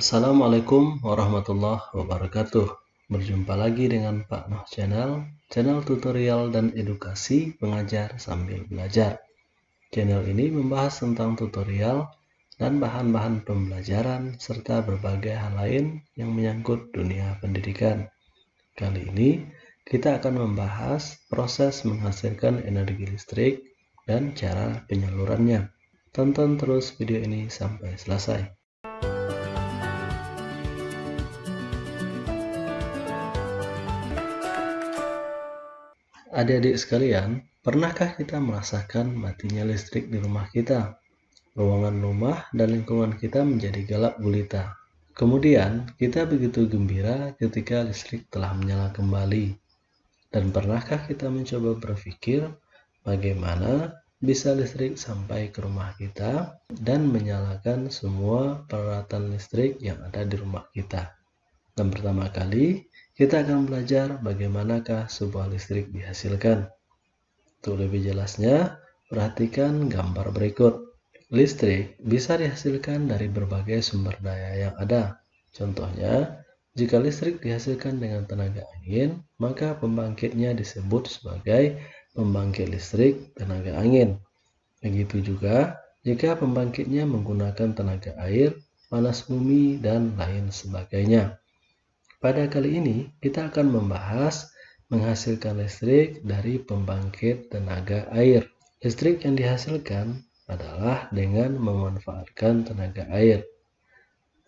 Assalamualaikum warahmatullahi wabarakatuh. Berjumpa lagi dengan Pak Noh channel tutorial dan edukasi pengajar sambil belajar. Channel ini membahas tentang tutorial dan bahan-bahan pembelajaran serta berbagai hal lain yang menyangkut dunia pendidikan. Kali ini kita akan membahas proses menghasilkan energi listrik dan cara penyalurannya. Tonton terus video ini sampai selesai. Adik-adik sekalian, pernahkah kita merasakan matinya listrik di rumah kita? Ruangan rumah dan lingkungan kita menjadi gelap gulita. Kemudian, kita begitu gembira ketika listrik telah menyala kembali. Dan pernahkah kita mencoba berpikir bagaimana bisa listrik sampai ke rumah kita dan menyalakan semua peralatan listrik yang ada di rumah kita? Dan pertama kali, kita akan belajar bagaimanakah sebuah listrik dihasilkan. Untuk lebih jelasnya, perhatikan gambar berikut. Listrik bisa dihasilkan dari berbagai sumber daya yang ada. Contohnya, jika listrik dihasilkan dengan tenaga angin, maka pembangkitnya disebut sebagai pembangkit listrik tenaga angin. Begitu juga jika pembangkitnya menggunakan tenaga air, panas bumi, dan lain sebagainya. Pada kali ini, kita akan membahas menghasilkan listrik dari pembangkit tenaga air. Listrik yang dihasilkan adalah dengan memanfaatkan tenaga air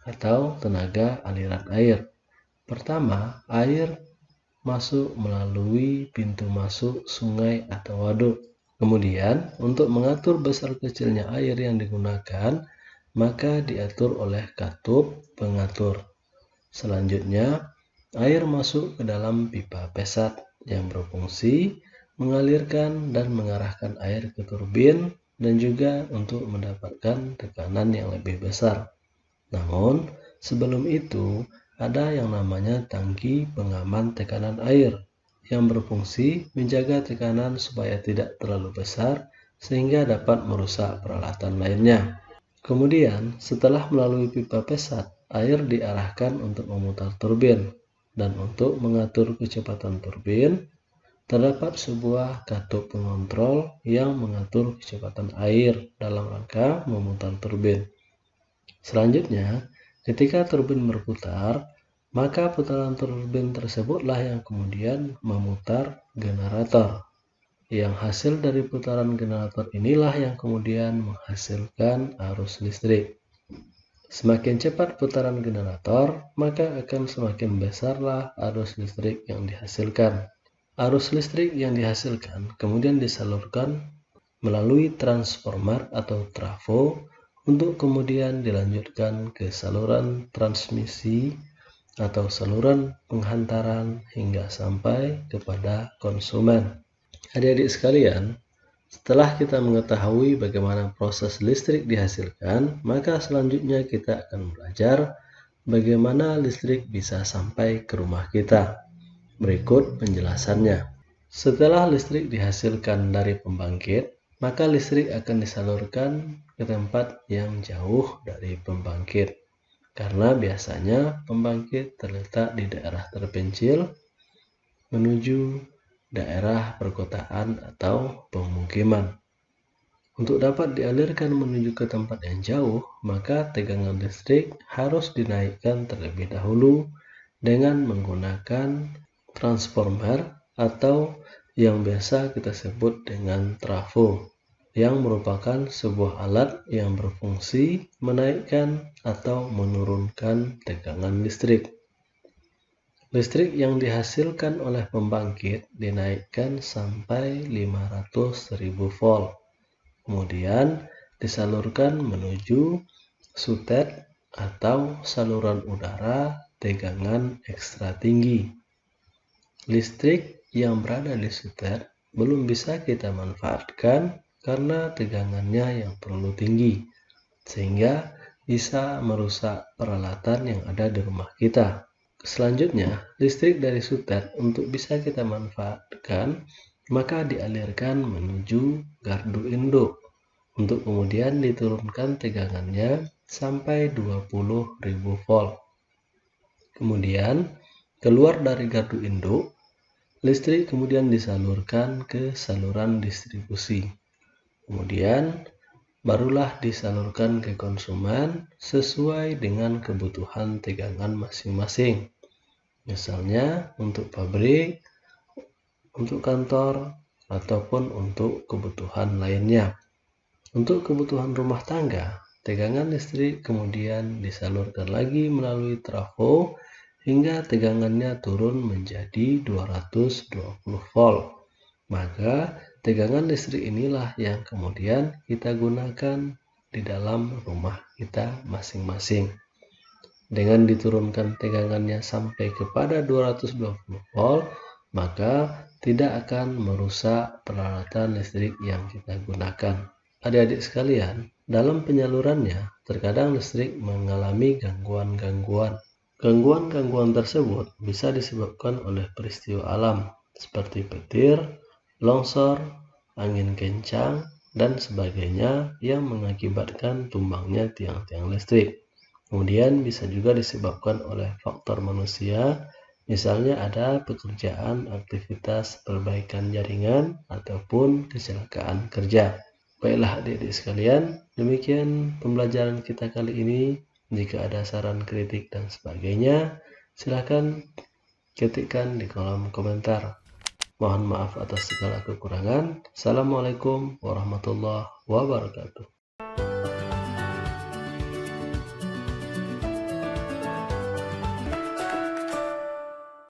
atau tenaga aliran air. Pertama, air masuk melalui pintu masuk sungai atau waduk. Kemudian, untuk mengatur besar kecilnya air yang digunakan, maka diatur oleh katup pengatur. Selanjutnya, air masuk ke dalam pipa pesat yang berfungsi mengalirkan dan mengarahkan air ke turbin dan juga untuk mendapatkan tekanan yang lebih besar. Namun, sebelum itu ada yang namanya tangki pengaman tekanan air yang berfungsi menjaga tekanan supaya tidak terlalu besar sehingga dapat merusak peralatan lainnya. Kemudian, setelah melalui pipa pesat, air diarahkan untuk memutar turbin, dan untuk mengatur kecepatan turbin, terdapat sebuah katup pengontrol yang mengatur kecepatan air dalam rangka memutar turbin. Selanjutnya, ketika turbin berputar, maka putaran turbin tersebutlah yang kemudian memutar generator. Yang hasil dari putaran generator inilah yang kemudian menghasilkan arus listrik. Semakin cepat putaran generator, maka akan semakin besarlah arus listrik yang dihasilkan. Arus listrik yang dihasilkan kemudian disalurkan melalui transformer atau trafo untuk kemudian dilanjutkan ke saluran transmisi atau saluran penghantaran hingga sampai kepada konsumen. Adik-adik sekalian, setelah kita mengetahui bagaimana proses listrik dihasilkan, maka selanjutnya kita akan belajar bagaimana listrik bisa sampai ke rumah kita. Berikut penjelasannya. Setelah listrik dihasilkan dari pembangkit, maka listrik akan disalurkan ke tempat yang jauh dari pembangkit. Karena biasanya pembangkit terletak di daerah terpencil menuju daerah perkotaan atau pemukiman. Untuk dapat dialirkan menuju ke tempat yang jauh, maka tegangan listrik harus dinaikkan terlebih dahulu dengan menggunakan transformer atau yang biasa kita sebut dengan trafo, yang merupakan sebuah alat yang berfungsi menaikkan atau menurunkan tegangan listrik. Listrik yang dihasilkan oleh pembangkit dinaikkan sampai 500.000 volt. Kemudian disalurkan menuju sutet atau saluran udara tegangan ekstra tinggi. Listrik yang berada di sutet belum bisa kita manfaatkan karena tegangannya yang terlalu tinggi, sehingga bisa merusak peralatan yang ada di rumah kita. Selanjutnya, listrik dari sutet untuk bisa kita manfaatkan, maka dialirkan menuju gardu induk untuk kemudian diturunkan tegangannya sampai 20.000 volt. Kemudian, keluar dari gardu induk, listrik kemudian disalurkan ke saluran distribusi. Kemudian, barulah disalurkan ke konsumen sesuai dengan kebutuhan tegangan masing-masing. Misalnya untuk pabrik, untuk kantor, ataupun untuk kebutuhan lainnya. Untuk kebutuhan rumah tangga, tegangan listrik kemudian disalurkan lagi melalui trafo hingga tegangannya turun menjadi 220 volt. Maka tegangan listrik inilah yang kemudian kita gunakan di dalam rumah kita masing-masing. Dengan diturunkan tegangannya sampai kepada 220 volt, maka tidak akan merusak peralatan listrik yang kita gunakan. Adik-adik sekalian, dalam penyalurannya, terkadang listrik mengalami gangguan-gangguan. Gangguan-gangguan tersebut bisa disebabkan oleh peristiwa alam, seperti petir, longsor, angin kencang, dan sebagainya yang mengakibatkan tumbangnya tiang-tiang listrik. Kemudian bisa juga disebabkan oleh faktor manusia, misalnya ada pekerjaan aktivitas perbaikan jaringan ataupun kecelakaan kerja. Baiklah adik-adik sekalian, demikian pembelajaran kita kali ini. Jika ada saran, kritik, dan sebagainya, silakan ketikkan di kolom komentar. Mohon maaf atas segala kekurangan. Assalamualaikum warahmatullahi wabarakatuh.